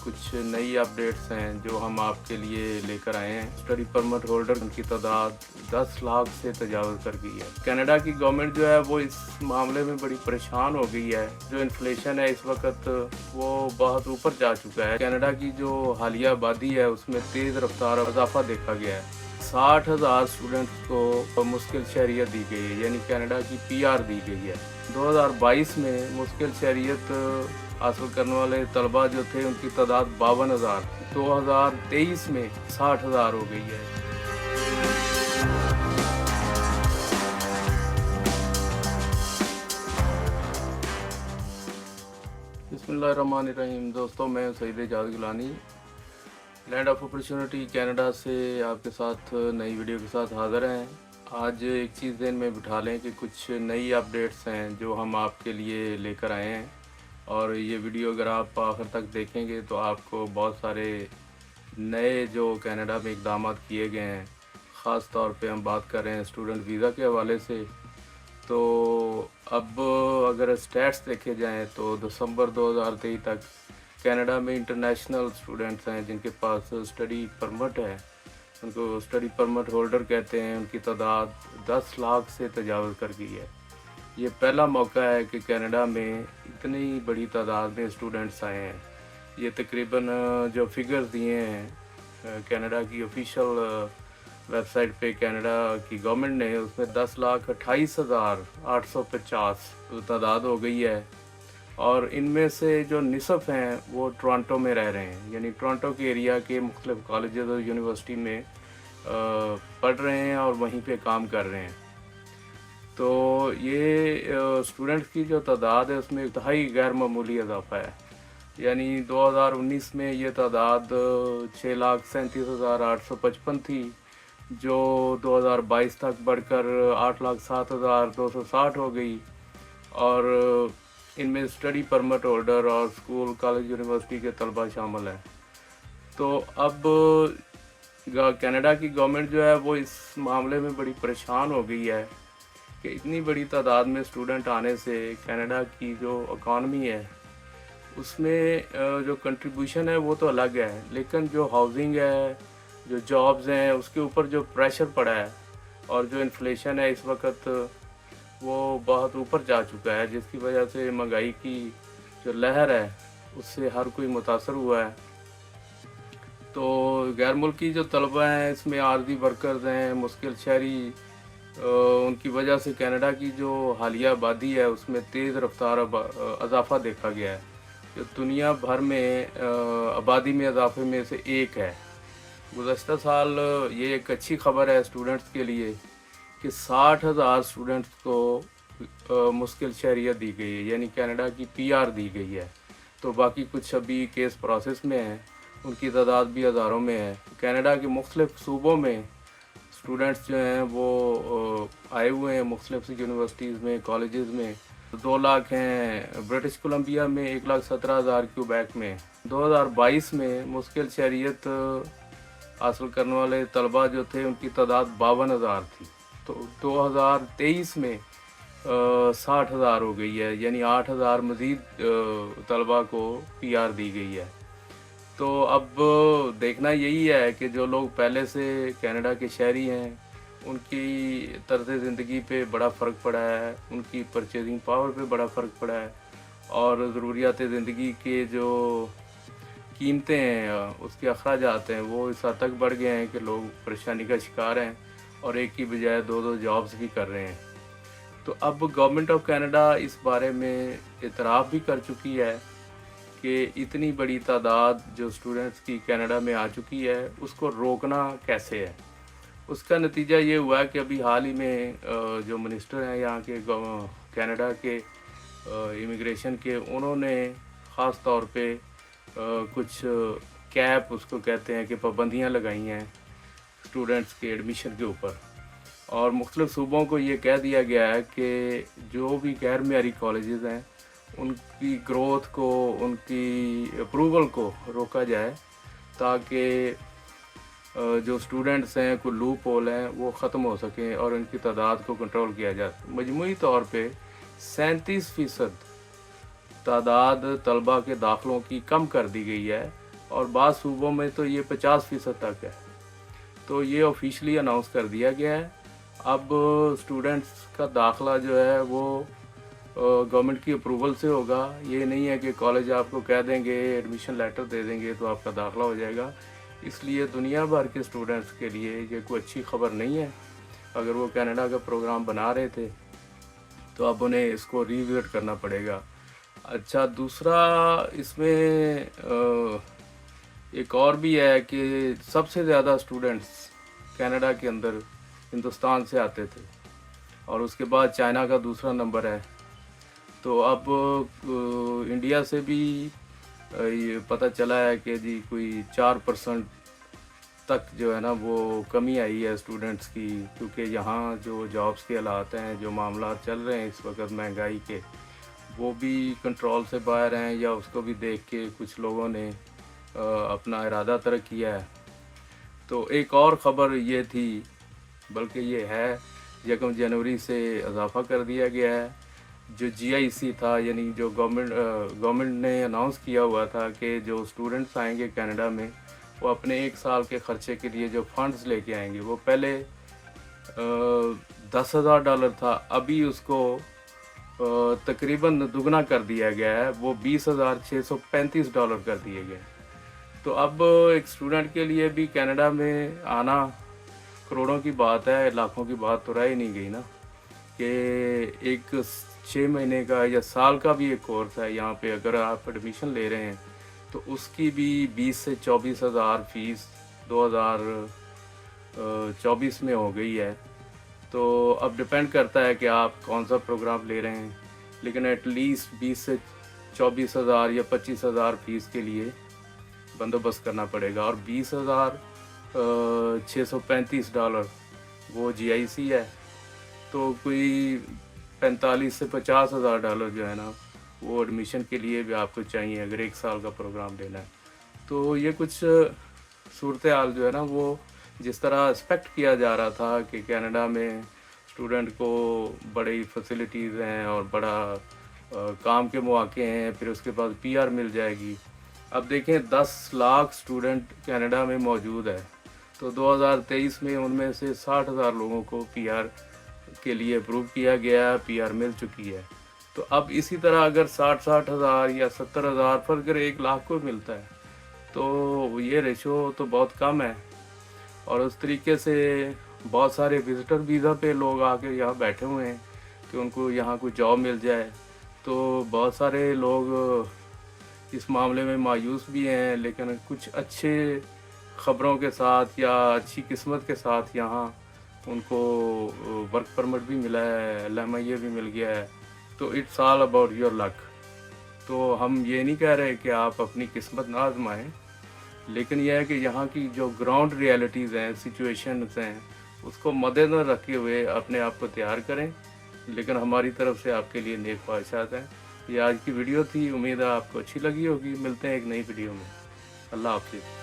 कुछ नई अपडेट्स हैं जो हम आपके लिए लेकर आए हैं। स्टडी परमिट होल्डर की तादाद 10 लाख से तजावज़ कर गई है। कनाडा की गवर्नमेंट जो है वो इस मामले में बड़ी परेशान हो गई है। जो इन्फ्लेशन है इस वक्त वो बहुत ऊपर जा चुका है। कनाडा की जो हालिया आबादी है उसमें तेज़ रफ्तार इजाफा देखा गया है। 60,000 स्टूडेंट्स को मुश्किल शहरियत दी गई है, यानी कनाडा की PR दी गई है। 2022 में मुश्किल शहरियत हासिल करने वाले तलबा जो थे उनकी तादाद 52,000 थी। 2023 में 60,000 हो गई है। बिस्मिल्लाहिर्रहमानिर्रहीम। दोस्तों, मैं Saeed Ejaz Gilani land of opportunity Canada से आपके साथ नई वीडियो के साथ हाज़िर हैं। आज एक चीज़ ध्यान में बिठा लें कि कुछ नई अपडेट्स हैं जो हम आपके लिए लेकर आए हैं, और ये वीडियो अगर आप आखिर तक देखेंगे तो आपको बहुत सारे नए जो कनाडा में इक़दाम किए गए हैं, ख़ास तौर पे हम बात कर रहे हैं स्टूडेंट वीज़ा के हवाले से। तो अब अगर स्टैट्स देखे जाएं तो दिसंबर 2023 तक कनाडा में इंटरनेशनल स्टूडेंट्स हैं जिनके पास स्टडी परमिट है, उनको स्टडी परमिट होल्डर कहते हैं, उनकी तादाद 10 लाख से तजावज़ कर गई है। ये पहला मौका है कि कनाडा में इतनी बड़ी तादाद में स्टूडेंट्स आए हैं। ये तकरीबन जो फिगर्स दिए हैं कनाडा की ऑफिशियल वेबसाइट पे कनाडा की गवर्नमेंट ने, उसमें 10,28,850 तादाद हो गई है। और इनमें से जो निसफ़ हैं वो टोरंटो में रह रहे हैं, यानी टोरंटो के एरिया के मुख्तलिफ़ कॉलेजेस और यूनिवर्सिटी में पढ़ रहे हैं और वहीं पे काम कर रहे हैं। तो ये स्टूडेंट्स की जो तादाद है उसमें इंतहाई गैर मामूली इजाफा है। यानी 2019 में ये तादाद 6,37,855 थी, जो 2022 तक बढ़कर 8,07,260 हो गई। और इनमें स्टडी परमिट होल्डर और स्कूल कॉलेज यूनिवर्सिटी के तलबा शामिल हैं। तो अब कनाडा की गवर्नमेंट जो है वो इस मामले में बड़ी परेशान हो गई है कि इतनी बड़ी तादाद में स्टूडेंट आने से कनाडा की जो इकॉनमी है उसमें जो कंट्रीब्यूशन है वो तो अलग है, लेकिन जो हाउसिंग है, जो जॉब्स हैं, उसके ऊपर जो प्रेशर पड़ा है और जो इन्फ्लेशन है इस वक्त वो बहुत ऊपर जा चुका है, जिसकी वजह से महंगाई की जो लहर है उससे हर कोई मुतासर हुआ है। तो गैर मुल्की जो तलबा हैं, इसमें आर्जी वर्कर्स हैं, मुश्किल शहरी, उनकी वजह से कनाडा की जो हालिया आबादी है उसमें तेज़ रफ्तार इजाफा देखा गया है, जो दुनिया भर में आबादी में इजाफे में से एक है। गुज़श्ता साल ये एक अच्छी ख़बर है स्टूडेंट्स के लिए कि 60,000 स्टूडेंट्स को मुश्किल शहरियत दी गई है, यानी कनाडा की PR दी गई है। तो बाकी कुछ अभी केस प्रोसेस में हैं, उनकी तादाद भी हज़ारों में है। कनाडा के मुख्तलिफ़ सूबों में स्टूडेंट्स जो हैं वो आए हुए हैं, मुख्तलिफ़ यूनिवर्सिटीज़ में, कॉलेजेस में। 2 लाख हैं ब्रिटिश कोलंबिया में, 1,17,000 क्यूबेक में। 2022 में मुश्किल शहरियत हासिल करने वाले तलबा जो थे उनकी तादाद 52,000 थी। तो 2023 में 60,000 हो गई है, यानी 8,000 मज़ीद तलबा को PR दी गई है। तो अब देखना यही है कि जो लोग पहले से कनाडा के शहरी हैं उनकी तर्ज़ ज़िंदगी पे बड़ा फ़र्क पड़ा है, उनकी परचेजिंग पावर पे बड़ा फ़र्क पड़ा है, और ज़रूरियात ज़िंदगी के जो कीमतें हैं, उसके अखराजात हैं, वो इस हद तक बढ़ गए हैं कि लोग परेशानी का शिकार हैं और एक की बजाय 2-2 जॉब्स भी कर रहे हैं। तो अब गवर्नमेंट ऑफ कनाडा इस बारे में इतराफ़ भी कर चुकी है कि इतनी बड़ी तादाद जो स्टूडेंट्स की कनाडा में आ चुकी है उसको रोकना कैसे है। उसका नतीजा ये हुआ है कि अभी हाल ही में जो मिनिस्टर हैं यहाँ के कनाडा के इमिग्रेशन के, उन्होंने ख़ास तौर पे कुछ कैप उसको कहते हैं कि पाबंदियाँ लगाई हैं स्टूडेंट्स के एडमिशन के ऊपर, और मुख्तलिफ़ सूबों को ये कह दिया गया है कि जो भी गैर मेयारी कॉलेजेस हैं उनकी ग्रोथ को, उनकी अप्रूवल को रोका जाए, ताकि जो स्टूडेंट्स हैं, कोई लूप होल हैं, वो ख़त्म हो सकें और उनकी तादाद को कंट्रोल किया जाए। मजमूई तौर पे 37% तादाद तलबा के दाखिलों की कम कर दी गई है اور بعض صوبوں میں تو یہ 50% تک ہے. تو یہ آفیشلی اناؤنس کر دیا گیا ہے. اب اسٹوڈنٹس کا داخلہ جو ہے وہ گورنمنٹ کی اپروول سے ہوگا. یہ نہیں ہے کہ کالج آپ کو کہہ دیں گے ایڈمیشن لیٹر دے دیں گے تو آپ کا داخلہ ہو جائے گا. اس لیے دنیا بھر کے اسٹوڈنٹس کے لیے یہ کوئی اچھی خبر نہیں ہے. اگر وہ کینیڈا کا پروگرام بنا رہے تھے تو اب انہیں اس کو ریوزٹ کرنا پڑے گا. اچھا، دوسرا اس میں ایک اور بھی ہے کہ سب سے زیادہ اسٹوڈنٹس کینیڈا کے اندر ہندوستان سے آتے تھے اور اس کے بعد چائنا کا دوسرا نمبر ہے. تو اب انڈیا سے بھی یہ پتہ چلا ہے کہ جی کوئی 4% تک جو ہے نا وہ کمی آئی ہے اسٹوڈنٹس کی، کیونکہ یہاں جو جابس کے حالات ہیں، جو معاملات چل رہے ہیں اس وقت مہنگائی کے، وہ بھی کنٹرول سے باہر ہیں، یا اس کو بھی دیکھ کے کچھ لوگوں نے اپنا ارادہ ترک کیا ہے. تو ایک اور خبر یہ تھی، بلکہ یہ ہے 1 جنوری سے اضافہ کر دیا گیا ہے. جو GIC تھا، یعنی جو گورنمنٹ نے اناؤنس کیا ہوا تھا کہ جو اسٹوڈنٹس آئیں گے کینیڈا میں وہ اپنے 1 سال کے خرچے کے لیے جو فنڈز لے کے آئیں گے، وہ پہلے $10,000 تھا، ابھی اس کو تقریباً دگنا کر دیا گیا ہے، وہ $20,635 کر دیے گئے. تو اب ایک اسٹوڈنٹ کے لیے بھی کینیڈا میں آنا کروڑوں کی بات ہے، لاکھوں کی بات تو رہ ہی نہیں گئی نا. کہ ایک 6 مہینے کا یا سال کا بھی ایک کورس ہے یہاں پہ، اگر آپ ایڈمیشن لے رہے ہیں تو اس کی بھی 20 سے 24 ہزار فیس 2024 میں ہو گئی ہے. تو اب ڈپینڈ کرتا ہے کہ آپ کون سا پروگرام لے رہے ہیں، لیکن ایٹ لیسٹ 20 سے 24 ہزار یا 25 ہزار فیس کے لیے بندوبست کرنا پڑے گا. اور $20,635 وہ GIC ہے. تو کوئی 45 سے 50 ہزار ڈالر جو ہے نا وہ ایڈمیشن کے لیے بھی آپ کو چاہیے اگر 1 سال کا پروگرام لینا ہے. تو یہ کچھ صورتحال جو ہے نا وہ جس طرح ایکسپیکٹ کیا جا رہا تھا کہ کینیڈا میں اسٹوڈنٹ کو بڑی فیسلٹیز ہیں اور بڑا کام کے مواقع ہیں، پھر اس کے بعد PR مل جائے گی. اب دیکھیں 10 لاکھ اسٹوڈنٹ کینیڈا میں موجود ہے، تو 2023 میں ان میں سے 60,000 لوگوں کو PR کے لیے اپروو کیا گیا، PR مل چکی ہے. تو اب اسی طرح اگر 60,000 یا 70,000 پر اگر 1 لاکھ کو ملتا ہے تو یہ ریشو تو بہت کم ہے. اور اس طریقے سے بہت سارے وزٹر ویزا پہ لوگ آ کے یہاں بیٹھے ہوئے ہیں کہ ان کو یہاں کوئی جاب مل جائے. تو بہت سارے لوگ اس معاملے میں مایوس بھی ہیں، لیکن کچھ اچھے خبروں کے ساتھ یا اچھی قسمت کے ساتھ یہاں ان کو ورک پرمٹ بھی ملا ہے، LMIA بھی مل گیا ہے. تو اٹس آل اباؤٹ یور لک. تو ہم یہ نہیں کہہ رہے کہ آپ اپنی قسمت نہ آزمائیں، لیکن یہ ہے کہ یہاں کی جو گراؤنڈ ریالٹیز ہیں، سچویشنز ہیں، اس کو مد نظر رکھتے ہوئے اپنے آپ کو تیار کریں. لیکن ہماری طرف سے آپ کے لیے نیک خواہشات ہیں. یہ آج کی ویڈیو تھی، امید ہے آپ کو اچھی لگی ہوگی. ملتے ہیں ایک نئی ویڈیو میں. اللہ حافظ.